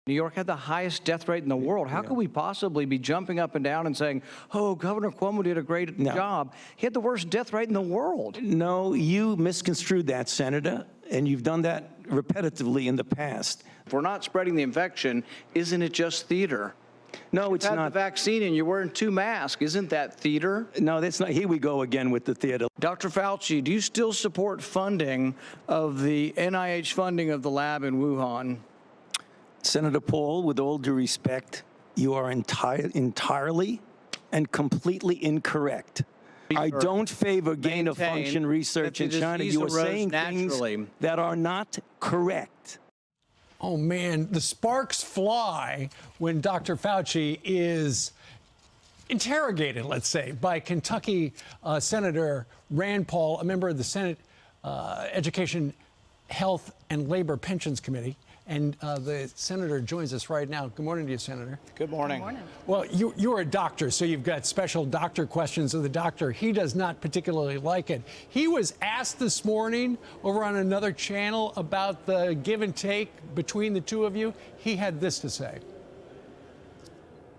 New York had the highest death rate in the world. How could we possibly be jumping up and down and saying, oh, Governor Cuomo did a great job? He had the worst death rate in the world. No, you misconstrued that, Senator, and you've done that repetitively in the past. If we're not spreading the infection, isn't it just theater? No, it's not. not. The vaccine and you're wearing 2 masks. Isn't that theater? No, that's not. Here we go again with the theater. Dr. Fauci, do you still support funding of the NIH funding of the lab in Wuhan? Senator Paul, with all due respect, you are entirely and completely incorrect. I don't favor gain-of-function research in China. You are saying things that are not correct. Oh, man, the sparks fly when Dr. Fauci is interrogated, let's say, by Kentucky Senator Rand Paul, a member of the Senate Education, Health, and Labor Pensions Committee. And the senator joins us right now. Good morning to you, Senator. Good morning. Good morning. Well, you're a doctor, so you've got special doctor questions of the doctor. He does not particularly like it. He was asked this morning over on another channel about the give and take between the two of you. He had this to say.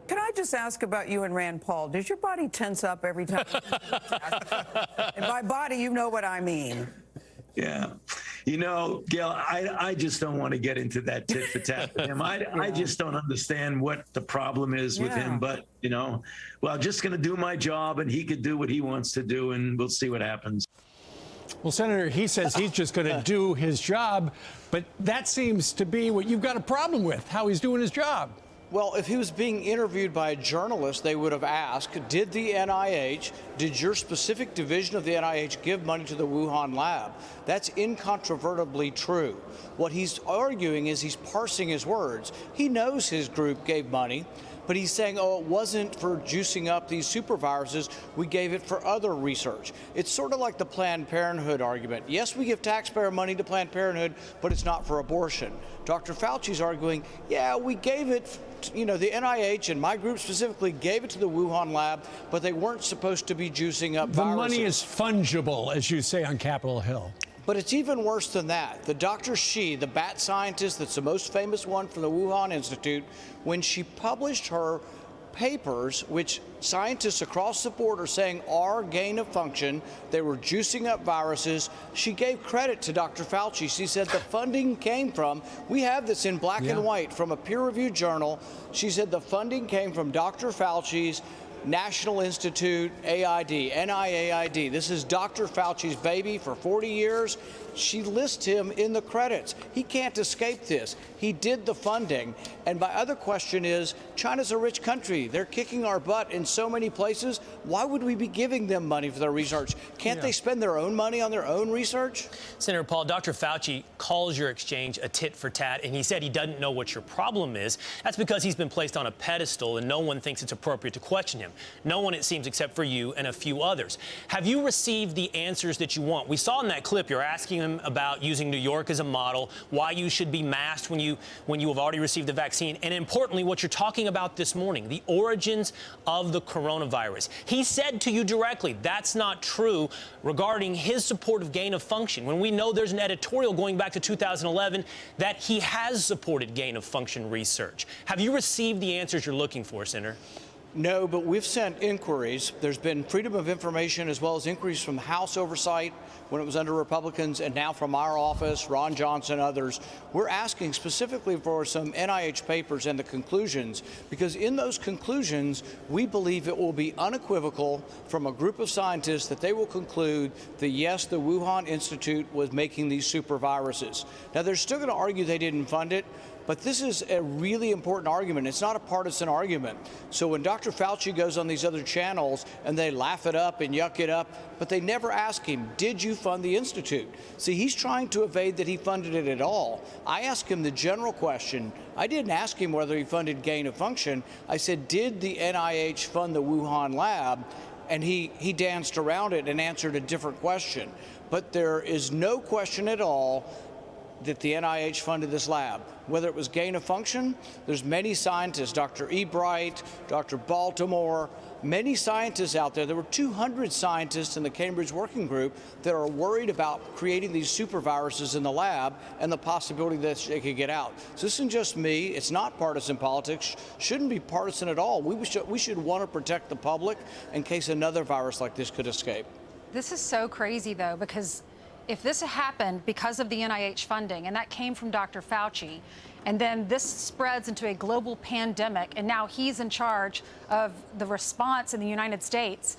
Can I just ask about you and Rand Paul? Does your body tense up every time? And by body, you know what I mean. Yeah. You know, Gail, I just don't want to get into that tit for tat with him. I just don't understand what the problem is with him. But, you know, well, I'm just going to do my job and he could do what he wants to do and we'll see what happens. Well, Senator, he says he's just going to do his job. But that seems to be what you've got a problem with, how he's doing his job. Well, if he was being interviewed by a journalist, they would have asked, did the NIH, did your specific division of the NIH give money to the Wuhan lab? That's incontrovertibly true. What he's arguing is he's parsing his words. He knows his group gave money, but he's saying, oh, it wasn't for juicing up these superviruses. We gave it for other research. It's sort of like the Planned Parenthood argument. Yes, we give taxpayer money to Planned Parenthood, but it's not for abortion. Dr. Fauci's arguing, yeah, we gave it, you know, the NIH and my group specifically gave it to the Wuhan lab, but they weren't supposed to be juicing up viruses. The money is fungible, as you say on Capitol Hill. But it's even worse than that. The Dr. Shi, the bat scientist that's the most famous one from the Wuhan Institute, when she published her papers, which scientists across the board are saying are gain of function, they were juicing up viruses, she gave credit to Dr. Fauci. She said the funding came from, we have this in black and white from a peer-reviewed journal, she said the funding came from Dr. Fauci's National Institute AID, NIAID. This is Dr. Fauci's baby for 40 years. She lists him in the credits. He can't escape this. He did the funding. And my other question is, China's a rich country. They're kicking our butt in so many places. Why would we be giving them money for their research? Can't they spend their own money on their own research? Senator Paul, Dr. Fauci calls your exchange a tit for tat, and he said he doesn't know what your problem is. That's because he's been placed on a pedestal and no one thinks it's appropriate to question him. No one, it seems, except for you and a few others. Have you received the answers that you want? We saw in that clip you're asking him about using New York as a model, why you should be masked when you have already received the vaccine, and importantly, what you're talking about this morning, the origins of the coronavirus. He said to you directly, that's not true regarding his support of gain of function, when we know there's an editorial going back to 2011 that he has supported gain of function research. Have you received the answers you're looking for, Senator? No, but we've sent inquiries. There's been freedom of information as well as inquiries from House oversight when it was under Republicans and now from our office, Ron Johnson, others. We're asking specifically for some NIH papers and the conclusions, because in those conclusions, we believe it will be unequivocal from a group of scientists that they will conclude that, yes, the Wuhan Institute was making these super viruses. Now, they're still going to argue they didn't fund it, but this is a really important argument. It's not a partisan argument. So when Dr. Fauci goes on these other channels and they laugh it up and yuck it up, but they never ask him, did you fund the Institute? See, he's trying to evade that he funded it at all. I asked him the general question. I didn't ask him whether he funded gain of function. I said, did the NIH fund the Wuhan lab? And he danced around it and answered a different question. But there is no question at all that the NIH funded this lab. Whether it was gain of function, there's many scientists, Dr. Ebright, Dr. Baltimore, many scientists out there. There were 200 scientists in the Cambridge Working Group that are worried about creating these superviruses in the lab and the possibility that they could get out. So this isn't just me. It's not partisan politics. Shouldn't be partisan at all. We should want to protect the public in case another virus like this could escape. This is so crazy, though, because if this happened because of the NIH funding, and that came from Dr. Fauci, and then this spreads into a global pandemic, and now he's in charge of the response in the United States,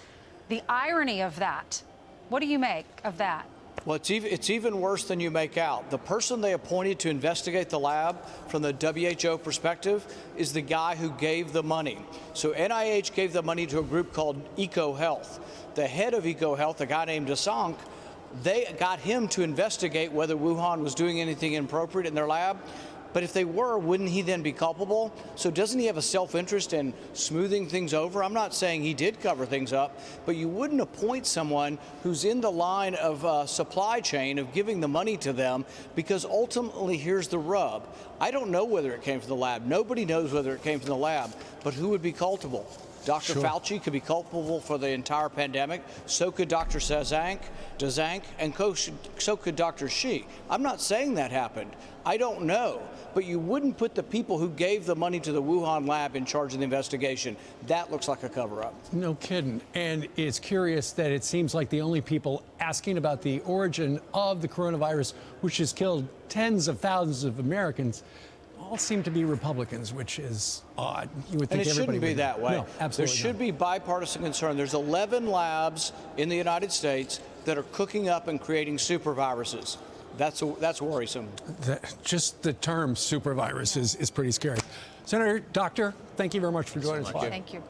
the irony of that, what do you make of that? Well, it's even worse than you make out. The person they appointed to investigate the lab from the WHO perspective is the guy who gave the money. So NIH gave the money to a group called EcoHealth. The head of EcoHealth, a guy named Suffolk, they got him to investigate whether Wuhan was doing anything inappropriate in their lab. But if they were, wouldn't he then be culpable? So doesn't he have a self-interest in smoothing things over? I'm not saying he did cover things up, but you wouldn't appoint someone who's in the line of supply chain of giving the money to them, because ultimately here's the rub. I don't know whether it came from the lab. Nobody knows whether it came from the lab, but who would be culpable? Dr. Fauci could be culpable for the entire pandemic. So could Dr. Dzank, and so could Dr. Shi. I'm not saying that happened. I don't know. But you wouldn't put the people who gave the money to the Wuhan lab in charge of the investigation. That looks like a cover-up. No kidding. And it's curious that it seems like the only people asking about the origin of the coronavirus, which has killed tens of thousands of Americans, all seem to be Republicans, which is odd. You would think and it everybody shouldn't be would. that way. No, absolutely there should not. be bipartisan concern. There's 11 labs in the United States that are cooking up and creating superviruses. That's worrisome. Just the term supervirus is pretty scary. Senator, Doctor, thank you very much for joining us. Thank you.